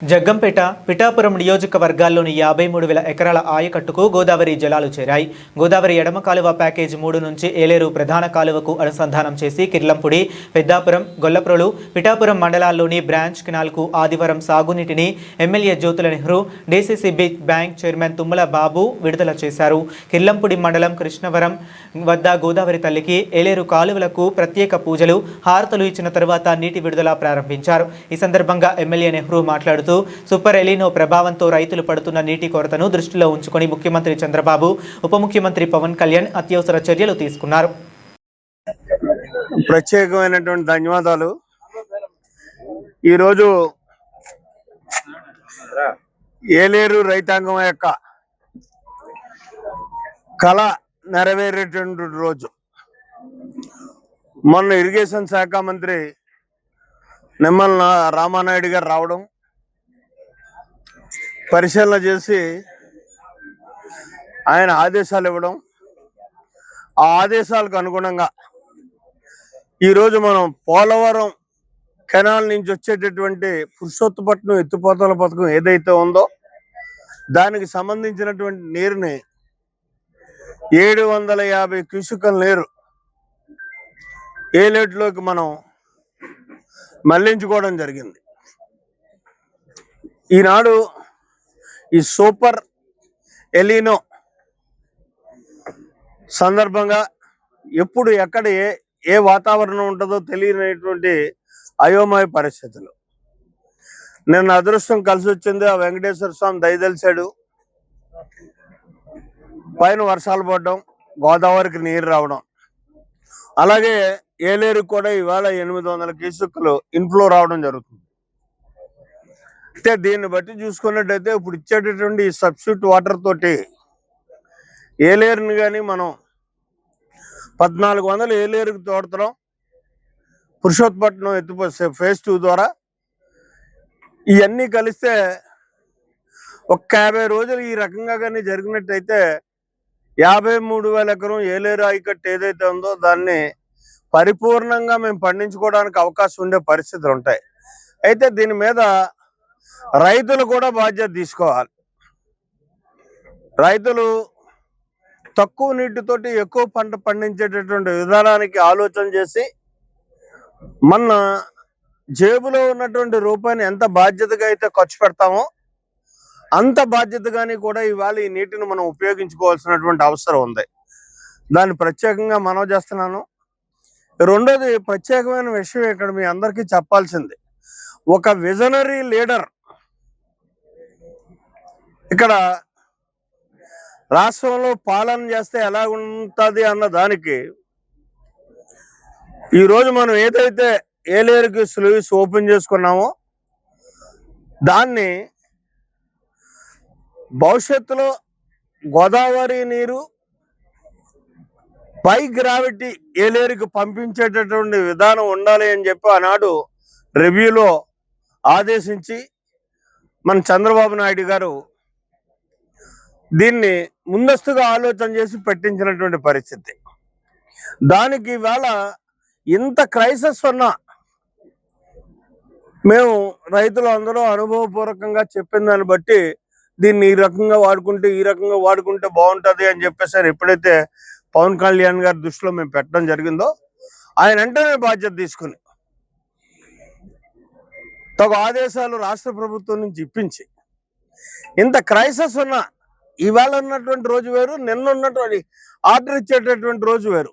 జగ్గంపేట, పిఠాపురం నియోజకవర్గాల్లోని 53,000 ఎకరాల ఆయకట్టుకు గోదావరి జలాలు చేరాయి. గోదావరి ఎడమ కాలువ ప్యాకేజ్ 3 నుంచి ఏలేరు ప్రధాన కాలువకు అనుసంధానం చేసి కిర్లంపూడి, పెద్దాపురం, గొల్లప్రోలు, పిఠాపురం మండలాల్లోని బ్రాంచ్ కెనాల్కు ఆదివారం సాగునీటిని MLA Jyothula Nehru, DCC bank chairman Tummala Babu విడుదల చేశారు. కిర్లంపూడి మండలం కృష్ణవరం వద్ద గోదావరి తల్లికి, ఏలేరు కాలువలకు ప్రత్యేక పూజలు, హారతలు ఇచ్చిన తర్వాత నీటి విడుదల ప్రారంభించారు. ఈ సందర్భంగా ఎమ్మెల్యే నెహ్రూ మాట్లాడుతూ సూపర్ ఎలినో ప్రభావంతో రైతులు పడుతున్న నీటి కొరతను దృష్టిలో ఉంచుకొని ముఖ్యమంత్రి చంద్రబాబు, ఉప ముఖ్యమంత్రి పవన్ కళ్యాణ్ అత్యవసర చర్యలు తీసుకున్నారు. ప్రత్యేకమైనటువంటి ధన్యవాదాలు. ఈరోజు ఏలేరు రైతాంగం యొక్క కళ నెరవేరేటువంటి రోజు. మొన్న ఇరిగేషన్ శాఖ మంత్రి నిమ్మల రామానాయుడు గారు రావడం, పరిశీలన చేసి ఆయన ఆదేశాలు ఇవ్వడం, ఆ ఆదేశాలకు అనుగుణంగా ఈరోజు మనం పోలవరం కెనాల్ నుంచి వచ్చేటటువంటి పురుషోత్తపట్నం ఎత్తిపోతల పథకం ఏదైతే ఉందో దానికి సంబంధించినటువంటి నీరుని 750 క్యూసెక్కుల నీరు ఏలేట్లోకి మనం మళ్లించుకోవడం జరిగింది. ఈనాడు ఈ సూపర్ ఎలినో సందర్భంగా ఎప్పుడు ఎక్కడ ఏ వాతావరణం ఉంటుందో తెలియనటువంటి అయోమయ పరిస్థితులు. నిన్న అదృష్టం కలిసి వచ్చింది. ఆ వెంకటేశ్వర స్వామి దయదలిచాడు, పైన వర్షాలు పడడం, గోదావరికి నీరు రావడం. అలాగే ఏలేరుకు కూడా ఇవాళ 800 క్యూసెక్కులు ఇన్ఫ్లో రావడం జరుగుతుంది. అయితే దీన్ని బట్టి చూసుకున్నట్టయితే ఇప్పుడు ఇచ్చేటటువంటి సబ్స్టిట్యూట్ వాటర్ తోటి ఏలేరుని కానీ మనం 1400 ఏలేరుకి తోడుతున్నాం. పురుషోత్తపట్నం ఎత్తిపోసే ఫేజ్ 2 ద్వారా ఇవన్నీ కలిస్తే ఒక 50 రోజులు ఈ రకంగా కానీ జరిగినట్టయితే 53,000 ఎకరం ఏలేరు ఆయకట్టు ఏదైతే ఉందో దాన్ని పరిపూర్ణంగా మేము పండించుకోవడానికి అవకాశం ఉండే పరిస్థితులు ఉంటాయి. అయితే దీని మీద రైతులు కూడా బాధ్యత తీసుకోవాలి. రైతులు తక్కువ నీటితోటి ఎక్కువ పంట పండించేటటువంటి విధానానికి ఆలోచన చేసి మన జేబులో ఉన్నటువంటి రూపాయిని ఎంత బాధ్యతగా అయితే ఖర్చు పెడతామో అంత బాధ్యతగాని కూడా ఇవాళ ఈ నీటిని మనం ఉపయోగించుకోవాల్సినటువంటి అవసరం ఉంది. దాన్ని ప్రత్యేకంగా మనవి చేస్తున్నాను. రెండోది ప్రత్యేకమైన విషయం ఇక్కడ మీ అందరికీ చెప్పాల్సింది, ఒక విజనరీ లీడర్ ఇక్కడ రాష్ట్రంలో పాలన చేస్తే ఎలా ఉంటుంది అన్న దానికి ఈరోజు మనం ఏదైతే ఏలేరుకి స్లూయిస్ ఓపెన్ చేసుకున్నామో దాన్ని భవిష్యత్తులో గోదావరి నీరు పై గ్రావిటీ ఏలేరుకి పంపించేటటువంటి విధానం ఉండాలి అని చెప్పి ఆనాడు రివ్యూలో ఆదేశించి మన చంద్రబాబు నాయుడు గారు దీన్ని ముందస్తుగా ఆలోచన చేసి పెట్టించినటువంటి పరిస్థితి. దానికి ఇవాళ ఇంత క్రైసిస్ ఉన్నా మేము రైతులు అందరూ అనుభవపూర్వకంగా చెప్పిన దాన్ని బట్టి దీన్ని ఈ రకంగా వాడుకుంటే బాగుంటుంది అని చెప్పేసి ఎప్పుడైతే పవన్ కళ్యాణ్ గారి దృష్టిలో మేము పెట్టడం జరిగిందో ఆయన వెంటనే బాధ్యత తీసుకుని తగు ఆదేశాలు రాష్ట్ర ప్రభుత్వం నుంచి ఇప్పించి ఇంత క్రైసిస్ ఉన్నా ఇవాళ ఉన్నటువంటి రోజు వేరు, నిన్న ఉన్నటువంటి ఆర్డర్ ఇచ్చేటటువంటి రోజు వేరు.